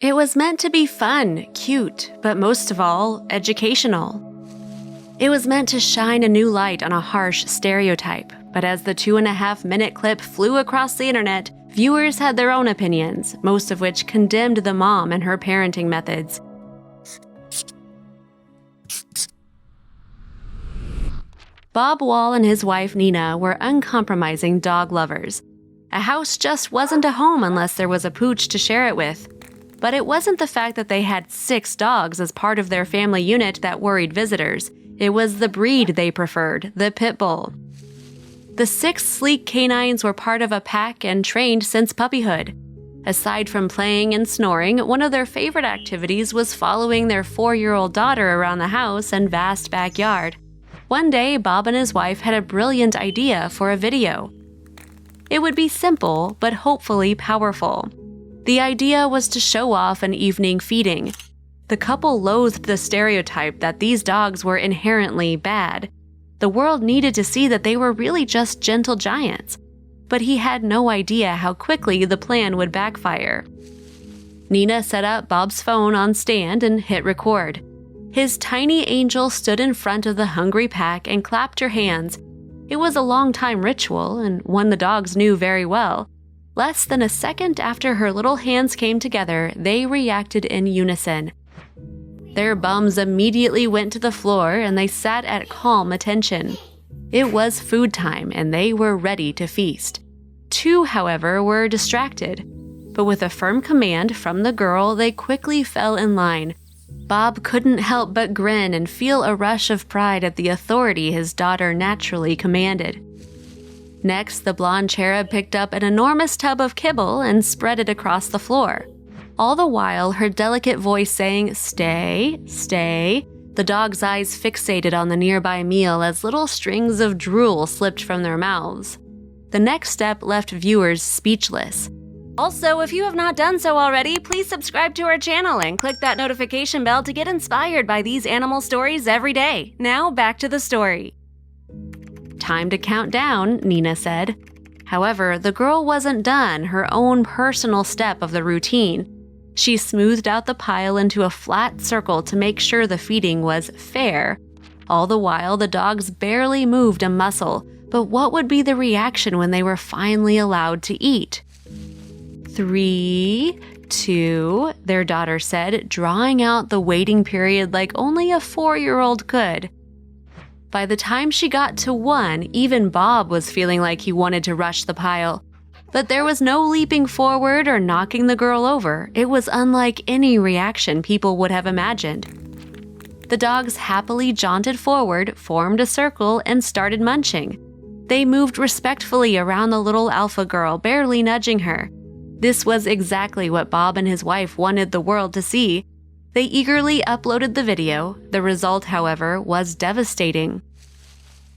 It was meant to be fun, cute, but most of all, educational. It was meant to shine a new light on a harsh stereotype, but as the 2.5-minute clip flew across the internet, viewers had their own opinions, most of which condemned the mom and her parenting methods. Bob Wall and his wife Nina were uncompromising dog lovers. A house just wasn't a home unless there was a pooch to share it with. But it wasn't the fact that they had 6 dogs as part of their family unit that worried visitors. It was the breed they preferred, the Pitbull. The 6 sleek canines were part of a pack and trained since puppyhood. Aside from playing and snoring, one of their favorite activities was following their 4-year-old daughter around the house and vast backyard. One day, Bob and his wife had a brilliant idea for a video. It would be simple, but hopefully powerful. The idea was to show off an evening feeding. The couple loathed the stereotype that these dogs were inherently bad. The world needed to see that they were really just gentle giants. But he had no idea how quickly the plan would backfire. Nina set up Bob's phone on stand and hit record. His tiny angel stood in front of the hungry pack and clapped her hands. It was a long-time ritual and one the dogs knew very well. Less than a second after her little hands came together, they reacted in unison. Their bums immediately went to the floor and they sat at calm attention. It was food time and they were ready to feast. 2, however, were distracted. But with a firm command from the girl, they quickly fell in line. Bob couldn't help but grin and feel a rush of pride at the authority his daughter naturally commanded. Next, the blonde cherub picked up an enormous tub of kibble and spread it across the floor. All the while, her delicate voice saying, "Stay, stay." The dog's eyes fixated on the nearby meal as little strings of drool slipped from their mouths. The next step left viewers speechless. Also, if you have not done so already, please subscribe to our channel and click that notification bell to get inspired by these animal stories every day. Now, back to the story. "Time to count down," Nina said. However, the girl wasn't done her own personal step of the routine. She smoothed out the pile into a flat circle to make sure the feeding was fair. All the while, the dogs barely moved a muscle. But what would be the reaction when they were finally allowed to eat? 3, 2, their daughter said, drawing out the waiting period like only a 4-year-old could. By the time she got to 1, even Bob was feeling like he wanted to rush the pile. But there was no leaping forward or knocking the girl over. It was unlike any reaction people would have imagined. The dogs happily jaunted forward, formed a circle, and started munching. They moved respectfully around the little alpha girl, barely nudging her. This was exactly what Bob and his wife wanted the world to see. They eagerly uploaded the video. The result, however, was devastating.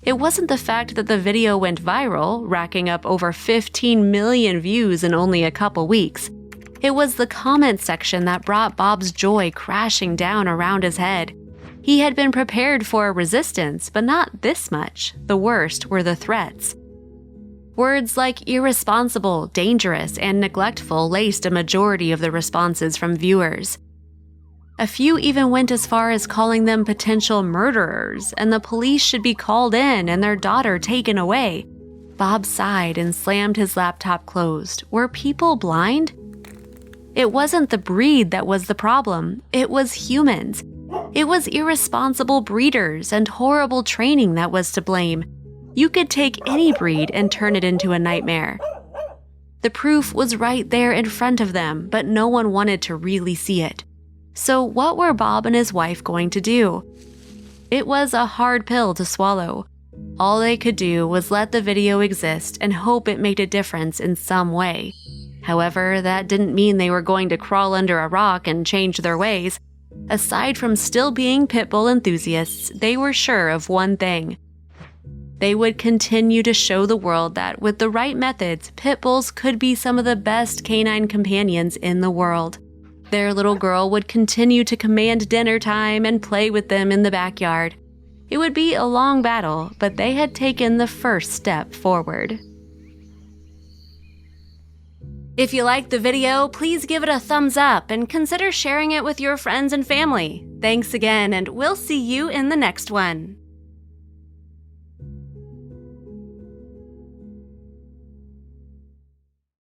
It wasn't the fact that the video went viral, racking up over 15 million views in only a couple weeks. It was the comment section that brought Bob's joy crashing down around his head. He had been prepared for a resistance, but not this much. The worst were the threats. Words like irresponsible, dangerous, and neglectful laced a majority of the responses from viewers. A few even went as far as calling them potential murderers, and the police should be called in and their daughter taken away. Bob sighed and slammed his laptop closed. Were people blind? It wasn't the breed that was the problem. It was humans. It was irresponsible breeders and horrible training that was to blame. You could take any breed and turn it into a nightmare. The proof was right there in front of them, but no one wanted to really see it. So what were Bob and his wife going to do? It was a hard pill to swallow. All they could do was let the video exist and hope it made a difference in some way. However, that didn't mean they were going to crawl under a rock and change their ways. Aside from still being Pitbull enthusiasts, they were sure of one thing. They would continue to show the world that with the right methods, Pitbulls could be some of the best canine companions in the world. Their little girl would continue to command dinner time and play with them in the backyard. It would be a long battle, but they had taken the first step forward. If you liked the video, please give it a thumbs up and consider sharing it with your friends and family. Thanks again, and we'll see you in the next one.